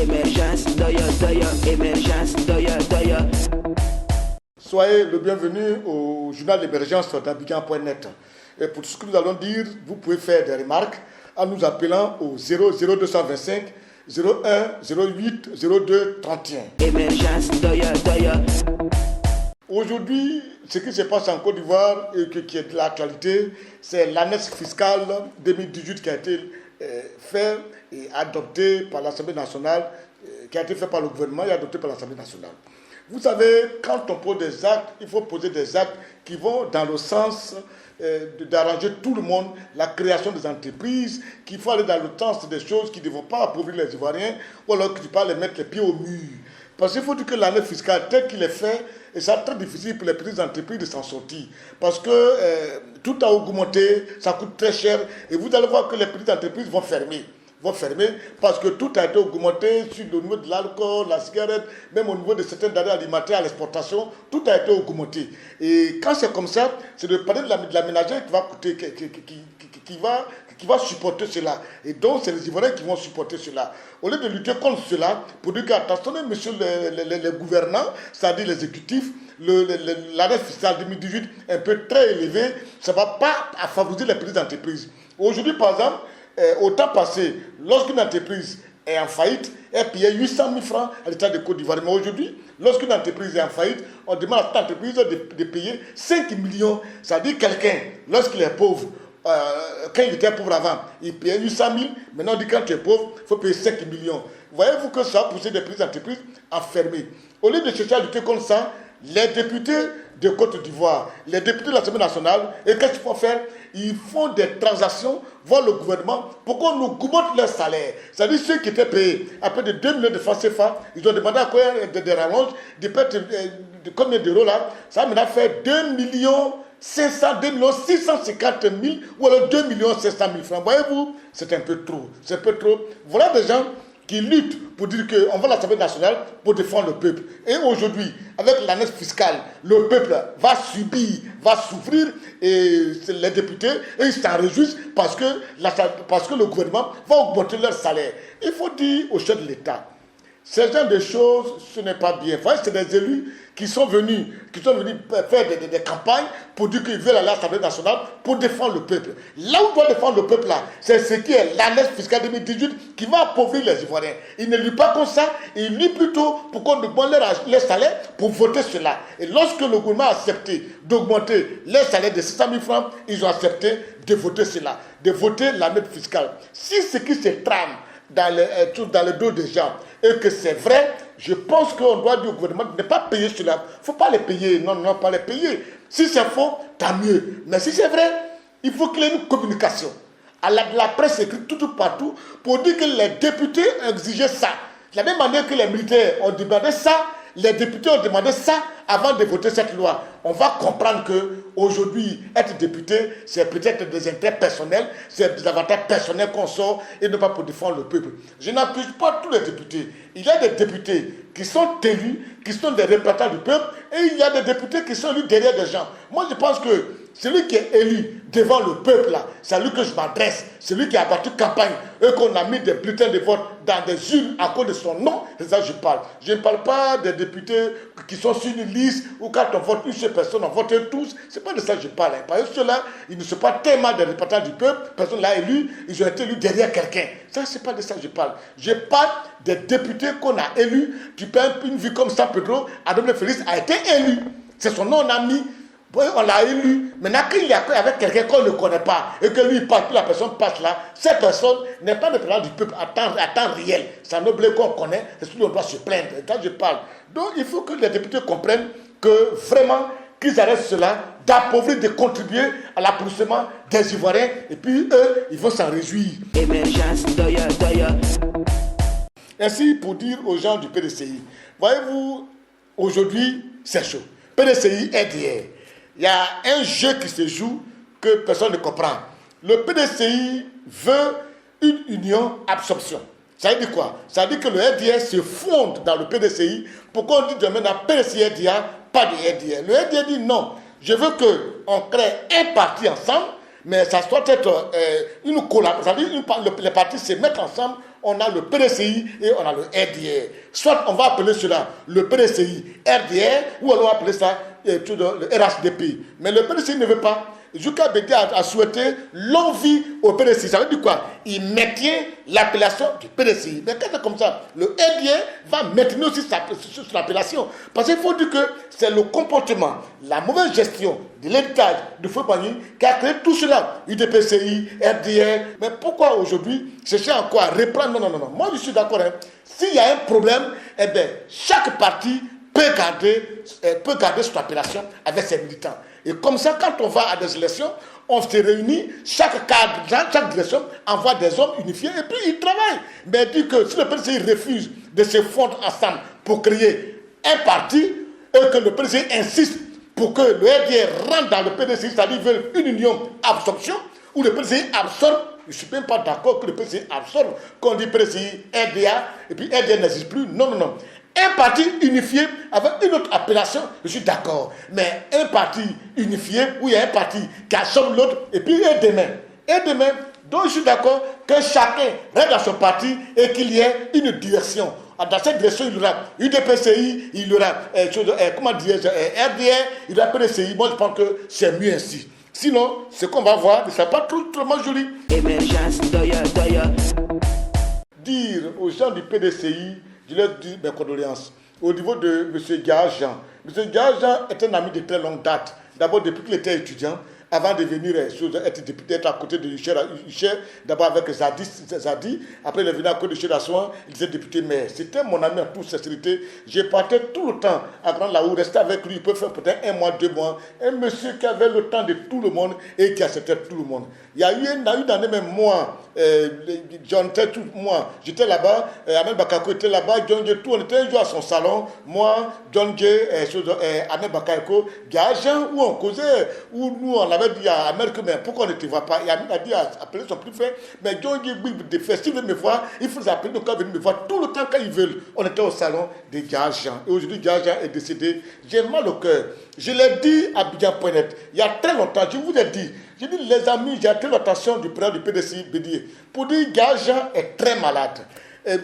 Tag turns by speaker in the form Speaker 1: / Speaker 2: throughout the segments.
Speaker 1: Émergence, émergence,
Speaker 2: Soyez le bienvenu au journal d'émergence d'Abidjan.net. Et pour tout ce que nous allons dire, vous pouvez faire des remarques en nous appelant au 0225 01 08 02 31.
Speaker 1: Émergence,
Speaker 2: Aujourd'hui, ce qui se passe en Côte d'Ivoire et qui est de l'actualité, c'est l'annexe fiscale 2018 qui a été fait et adopté par l'Assemblée nationale, qui a été fait par le gouvernement et adopté par l'Assemblée nationale. Vous savez, quand on pose des actes, il faut poser des actes qui vont dans le sens d'arranger tout le monde, la création des entreprises, qu'il faut aller dans le sens des choses qui ne vont pas appauvrir les Ivoiriens, ou alors qu'il ne faut pas les mettre les pieds au mur. Parce qu'il faut dire que l'année fiscale, telle qu'il est fait, et c'est très difficile pour les petites entreprises de s'en sortir. Parce que tout a augmenté, ça coûte très cher, et vous allez voir que les petites entreprises vont fermer parce que tout a été augmenté sur le niveau de l'alcool, la cigarette, même au niveau de certains denrées alimentaires à l'exportation, tout a été augmenté. Et quand c'est comme ça, c'est le panier de la ménagère qui va coûter, qui va supporter cela. Et donc, c'est les Ivoiriens qui vont supporter cela. Au lieu de lutter contre cela, pour dire qu'attention, monsieur les gouvernants, c'est-à-dire les exécutifs, l'arrêt fiscal 2018 est un peu très élevé, ça ne va pas favoriser les petites entreprises. Aujourd'hui, par exemple, au temps passé, lorsqu'une entreprise est en faillite, elle payait 800 000 francs à l'État de Côte d'Ivoire. Mais aujourd'hui, lorsqu'une entreprise est en faillite, on demande à cette entreprise de payer 5 millions. Ça veut dire quelqu'un, lorsqu'il est pauvre, quand il était pauvre avant, il payait 800 000. Maintenant, on dit quand tu es pauvre, il faut payer 5 millions. Voyez-vous que ça a poussé des petites entreprises à fermer. Au lieu de chercher à lutter contre ça, les députés de Côte d'Ivoire, les députés de l'Assemblée nationale, et qu'est-ce qu'ils font faire? Ils font des transactions, voir le gouvernement, pour qu'on nous augmente leur salaire. C'est-à-dire ceux qui étaient payés à peu de 2 millions de francs CFA, ils ont demandé à quoi des rallonges, de combien d'euros là? Ça a maintenant fait 2 millions 500, 2 millions 650 000 ou alors 2 millions 500 000 francs. Voyez-vous, c'est un peu trop. C'est un peu trop. Voilà des gens qui luttent pour dire qu'on va à l'Assemblée nationale pour défendre le peuple. Et aujourd'hui, avec l'annexe fiscale, le peuple va subir, va souffrir, et les députés, et ils s'en réjouissent parce que le gouvernement va augmenter leur salaire. Il faut dire au chef de l'État, ce genre de choses, ce n'est pas bien. Vous voyez, c'est des élus qui sont venus faire des campagnes pour dire qu'ils veulent aller à l'Assemblée nationale pour défendre le peuple. Là où on doit défendre le peuple, là, c'est ce qui est l'annexe fiscale 2018 qui va appauvrir les Ivoiriens. Ils ne luttent pas comme ça, ils luttent plutôt pour qu'on augmente leur salaire pour voter cela. Et lorsque le gouvernement a accepté d'augmenter les salaires de 600 000 francs, ils ont accepté de voter cela, de voter l'annexe fiscale. Si ce qui se trame dans le dos des gens et que c'est vrai, je pense qu'on doit dire au gouvernement de ne pas payer cela. Il ne faut pas les payer. Non, pas les payer. Si c'est faux, tant mieux. Mais si c'est vrai, il faut qu'il y ait une communication. À la presse écrite tout partout pour dire que les députés ont exigé ça. De la même manière que les militaires ont demandé ça, les députés ont demandé ça avant de voter cette loi. On va comprendre qu'aujourd'hui, être député, c'est peut-être des intérêts personnels, c'est des avantages personnels qu'on sort et non pas pour défendre le peuple. Je n'accuse pas tous les députés. Il y a des députés qui sont élus, qui sont des représentants du peuple, et il y a des députés qui sont élus derrière des gens. Moi, je pense que celui qui est élu devant le peuple, là, c'est à lui que je m'adresse. Celui qui a battu campagne et qu'on a mis des bulletins de vote dans des urnes à cause de son nom, c'est ça que je parle. Je ne parle pas des députés qui sont sur une liste où quand on vote une seule personne, on vote tous. C'est pas de ça que je parle. Parce que ceux-là, ils ne sont pas tellement des représentants du peuple, personne l'a élu, ils ont été élus derrière quelqu'un. Ça, c'est pas de ça que je parle. Je parle des députés qu'on a élus. Tu peux une vie comme ça, Pedro, Adolphe Félix a été élu. C'est son nom, on a mis. On l'a élu. Maintenant, qu'il y a avec quelqu'un qu'on ne connaît pas et que lui, il passe, puis la personne passe là, cette personne n'est pas le président du peuple à temps réel. C'est un objet qu'on connaît, et celui on doit se plaindre. Quand je parle. Donc, il faut que les députés comprennent que vraiment, qu'ils arrêtent cela, d'appauvrir, de contribuer à l'appauvrissement des Ivoiriens. Et puis, eux, ils vont s'en réjouir.
Speaker 1: Émergence,
Speaker 2: Ainsi, pour dire aux gens du PDCI, voyez-vous, aujourd'hui, c'est chaud. PDCI est derrière. Il y a un jeu qui se joue que personne ne comprend. Le PDCI veut une union absorption. Ça veut dire quoi? Ça veut dire que le RDR se fonde dans le PDCI pour qu'on dise demain dans PDCI RDR, pas de RDR. Le RDR dit non, je veux qu'on crée un parti ensemble, mais ça doit être une collaboration. Ça veut dire que les partis se mettent ensemble on a le PDCI et on a le RDR. Soit on va appeler cela le PDCI RDR ou on va appeler ça le RHDP. Mais le PDCI ne veut pas. Jouka Bédia a souhaité longue vie au PDCI. Ça veut dire quoi? Il maintient l'appellation du PDCI. Mais quand c'est comme ça, le RDR va maintenir aussi son appellation. Parce qu'il faut dire que c'est le comportement, la mauvaise gestion de l'héritage de Fouet-Boigny qui a créé tout cela. UDPCI, RDR. Mais pourquoi aujourd'hui chercher encore à reprendre? Non. Moi, je suis d'accord. S'il y a un problème, eh bien, chaque parti peut garder son appellation avec ses militants. Et comme ça, quand on va à des élections, on se réunit, chaque cadre, chaque direction envoie des hommes unifiés et puis ils travaillent. Mais dit que si le PDCI refuse de se fondre ensemble pour créer un parti et que le PDCI insiste pour que le RDR rentre dans le PDCI, c'est-à-dire qu'ils veulent une union absorption, où le PDCI absorbe, je ne suis même pas d'accord que le PDCI absorbe, qu'on dit PDCI, RDA, et puis RDA n'existe plus. Non. Un parti unifié avec une autre appellation, je suis d'accord. Mais un parti unifié où il y a un parti qui absorbe l'autre et puis et demain. Donc je suis d'accord que chacun reste dans son parti et qu'il y ait une direction. Dans cette direction, il y aura UDPCI, il y aura RDR, il y aura PDCI. Moi je pense que c'est mieux ainsi. Sinon, ce qu'on va voir ne sera pas trop joli.
Speaker 1: Émergence, doya.
Speaker 2: Dire aux gens du PDCI, je leur dis mes condoléances. Au niveau de M. Gajan. M. Gajan est un ami de très longue date. D'abord, depuis qu'il était étudiant, avant de venir être député, être à côté de Hucher, d'abord avec Zadi, après il est venu à côté de Hucher Assouan, il était député maire. C'était mon ami en toute sincérité. Je partais tout le temps à Grande Laou, rester avec lui, il peut faire peut-être 1 mois, 2 mois. Un monsieur qui avait le temps de tout le monde et qui acceptait tout le monde. Il y a eu une année même, moi, j'étais là-bas, Ahmed Bakako était là-bas, John Dje, tout, on était un jour à son salon, moi, John Dje, Ahmed Bakako, Gajan, où on causait, où nous on avait dit à Ahmed que mais pourquoi on ne te voit pas? Et Ahmed a dit à appeler son plus frère, mais John Dje, de faire, s'il veut me voir, il faut appeler, donc venir me voir tout le temps quand ils veulent. On était au salon de Gajan. Et aujourd'hui, Gajan est décédé. J'ai mal au cœur. Je l'ai dit à Abidjan.net, il y a très longtemps, je vous ai dit, j'ai dit les amis, j'ai attiré l'attention du président du PDCI, Bédier, pour dire que Gajan est très malade.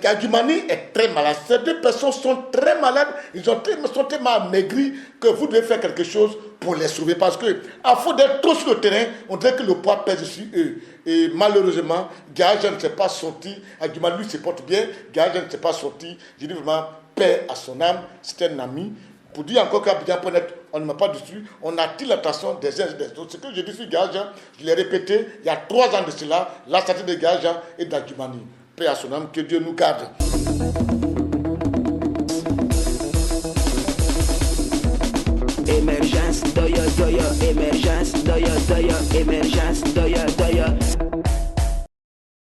Speaker 2: Gadjumani est très malade. Ces deux personnes sont très malades. Ils sont tellement amaigris que vous devez faire quelque chose pour les sauver. Parce que, à faute d'être trop sur le terrain, on dirait que le poids pèse sur eux. Et malheureusement, Gajan ne s'est pas sorti. Gadjumani, lui, se porte bien. Gajan ne s'est pas sorti. Je dis vraiment, paix à son âme. C'est un ami. Pour dire encore qu'Abidjan.net, on ne met pas dessus, on attire l'attention des uns et des autres. Ce que je dis sur Gajan, je l'ai répété il y a 3 ans de cela, la sortie de Gajan et d'Adjumani. Paix à son âme, que Dieu nous garde.
Speaker 1: Émergence, doya,